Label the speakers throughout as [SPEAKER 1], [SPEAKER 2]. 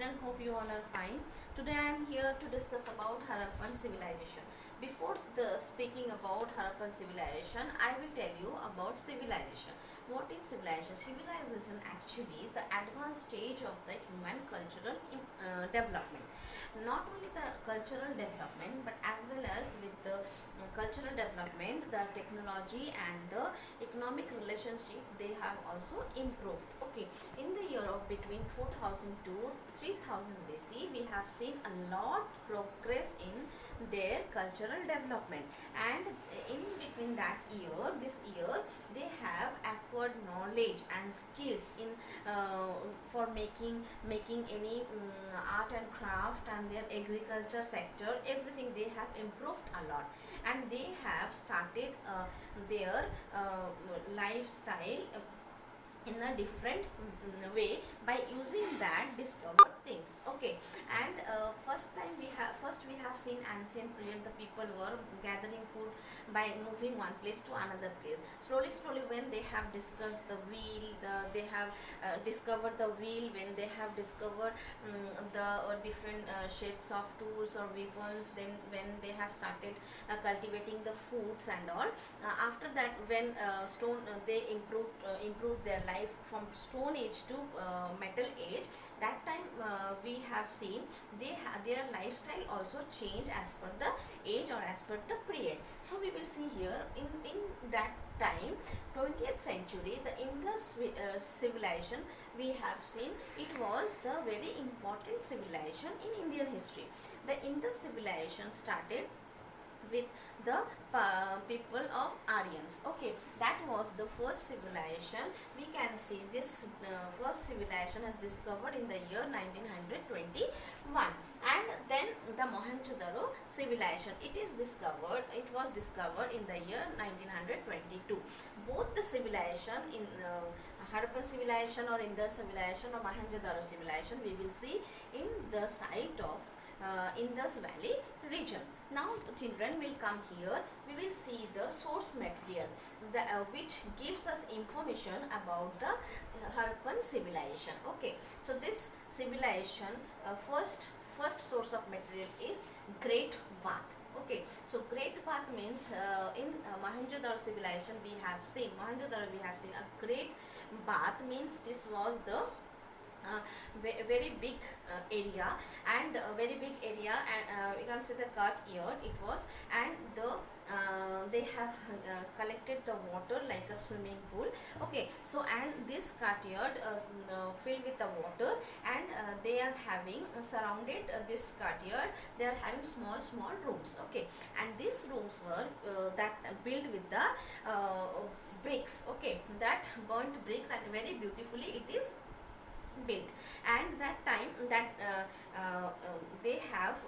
[SPEAKER 1] children, hope you all are fine. Today I am here to discuss about Harappan civilization. Before speaking about Harappan civilization, I will tell you about civilization. What is civilization? Civilization actually the advanced stage of the human cultural development. Not only the cultural development, but as well as with the cultural development, the technology and the economic relationship, they have also improved. Okay, in the year of between 4000 to 3000 BC, we have seen a lot progress in their cultural development, and in between that year, this year, they have acquired knowledge and skills in for making any art and craft and their agriculture sector. Everything they have improved a lot, and they have started their lifestyle in a different way by using that discovered things. Okay, and first we have seen ancient period, the people were gathering food by moving one place to another place. Slowly when they have discussed the wheel, they have discovered the wheel, when they have discovered the different shapes of tools or weapons, then when they have started cultivating the foods and all. After that, when stone they improved their life from stone age to metal age. That time we have seen their lifestyle also change as per the age or as per the period. So we will see here in that time, 20th century, the Indus civilization, we have seen it was the very important civilization in Indian history. The Indus civilization started with the people of Aryans. Okay, that was the first civilization. We can see this first civilization has discovered in the year 1921, and then the Mohenjo-daro civilization, it was discovered in the year 1922. Both the civilization in Harappan civilization or Indus civilization or Mohenjo-daro civilization, we will see in the site of Indus Valley region. Now children will come here, we will see the source material which gives us information about the Harappan civilization. Okay, so this civilization first source of material is Great Bath. Okay, so Great Bath means in Mohenjo-daro civilization we have seen a Great Bath means this was the very big area, and we can see the courtyard it was, and they have collected the water like a swimming pool. Okay, so and this courtyard filled with the water, and they are having surrounded this courtyard, they are having small rooms. Okay, and these rooms were that built with the bricks. Okay, that burnt bricks, and very beautifully it is built. And that time that they have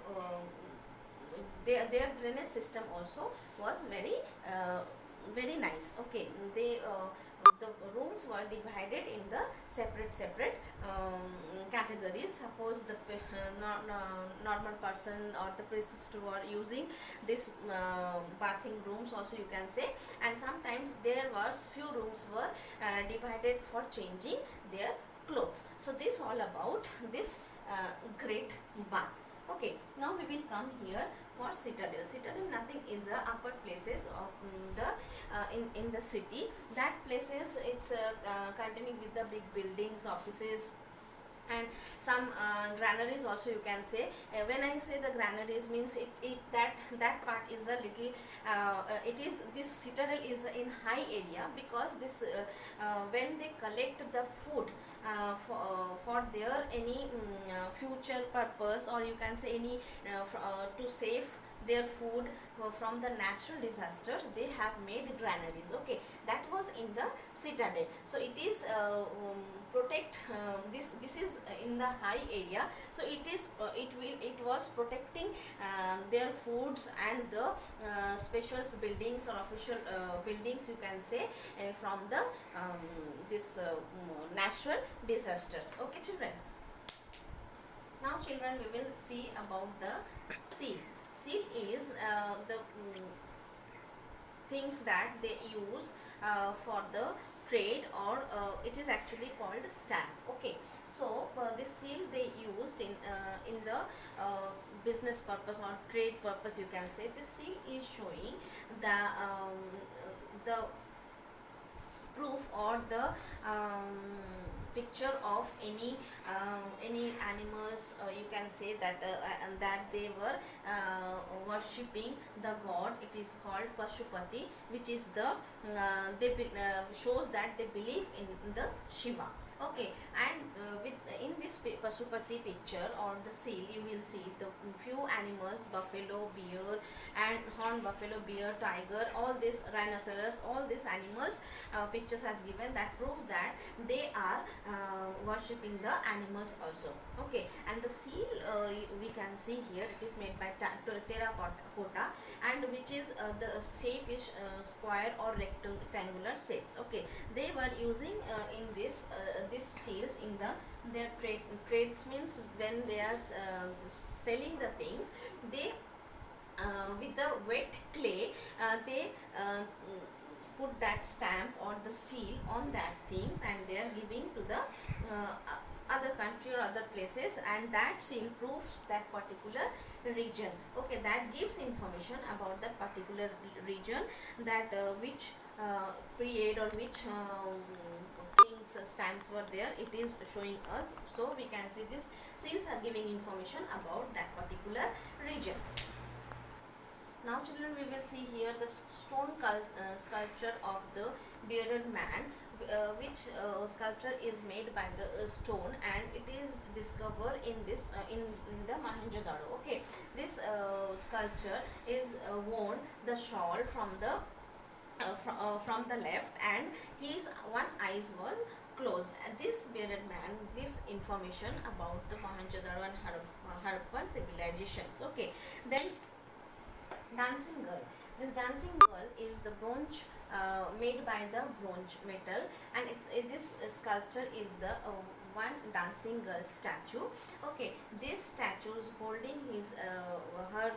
[SPEAKER 1] their drainage system also was very nice. Okay, they the rooms were divided in the separate categories. Suppose the normal person or the priests who are using this bathing rooms also, you can say, and sometimes there was few rooms were divided for changing their clothes. So this all about this Great Bath. Okay, now we will come here for citadel. Citadel nothing is the upper places of the in the city. That places it's containing with the big buildings, offices, and some granaries also, you can say. When I say the granaries means that part is a little this citadel is in high area, because this when they collect the food for their any future purpose, or you can say any to save their food from the natural disasters, they have made granaries. Okay, that was in the citadel. So it is protect this is in the high area, so it was protecting their foods and the special buildings or official buildings, you can say, from the this natural disasters. Okay children, now children we will see about the seal. Seal is the things that they use for the trade, or it is actually called stamp. Okay, so this seal they used in the business purpose or trade purpose, you can say. This seal is showing the proof or the picture of any animals, you can say that, and that they were worshipping the god. It is called Pashupati, which is the shows that they believe in the Shiva. Okay, and with in this Pashupati picture or the seal, you will see the few animals: buffalo, bear, and horned buffalo, bear, tiger, all these rhinoceros, all these animals pictures has given, that proves that they are worshipping the animals also. Okay, and the seal, we can see here, it is made by terracotta, and which is the shape is square or rectangular shapes. Okay, they were using in this seals in their trades, means when they are selling the things, they with the wet clay, they put that stamp or the seal on that things, and they are giving to the other country or other places, and that seal proves that particular region. Okay, that gives information about that particular region, that which period or which kings stamps were there, it is showing us. So we can see these seals are giving information about that particular region. Now children, we will see here the stone sculpture of the bearded man, which sculpture is made by the stone, and it is discovered in this in the Mohenjo-daro. Okay, this sculpture is worn the shawl from the left, and his one eyes was closed. And this bearded man gives information about the Mohenjo-daro and Harappan civilizations. Okay, then dancing girl. This dancing girl is the bronze, made by the bronze metal, and this sculpture is the one dancing girl statue. Okay, this statue is holding his her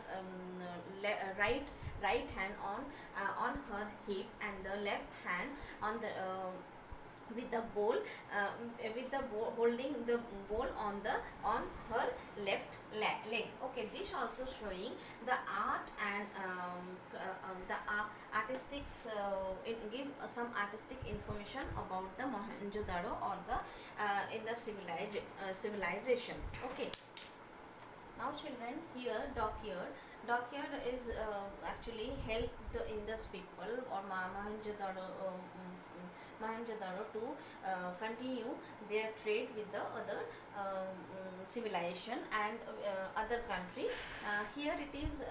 [SPEAKER 1] right hand on her hip, and the left hand on the with the bowl, holding the bowl on her left leg. Okay, this also showing the art and the artistics, it give some artistic information about the Mohenjo-daro or the in the civilizations. Okay, now children, here dockyard is actually help the Indus people or Mohenjo-daro to continue their trade with the other civilization and other country. Here it is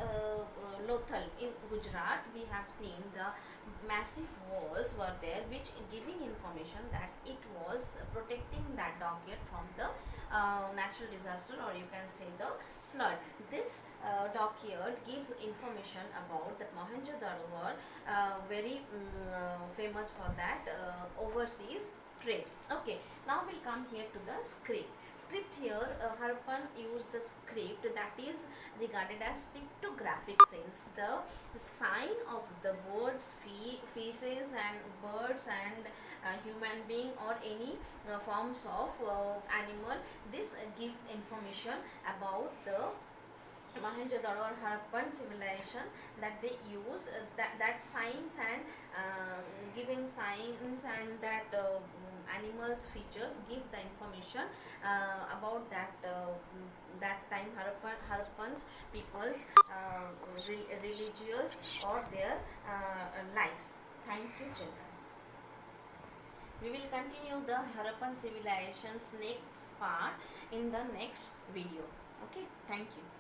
[SPEAKER 1] Lothal in Gujarat. We have seen the massive walls were there, which giving information that it was protecting that dockyard from the natural disaster, or you can say the flood. This dockyard gives information about that Mohenjo-daro were very famous for that overseas trade. Okay, now we'll come here to the script. Script here, Harappan used the script that is regarded as pictographic sense. The sign of the birds, fishes and birds and human being or any forms of animal, this give information about the Mohenjo-daro or Harappan civilization, that they use that signs and giving signs and that animals features give the information about that that time Harappan's people's religious or their lives. Thank you children. We will continue the Harappan civilizations next part in the next video. Okay, thank you.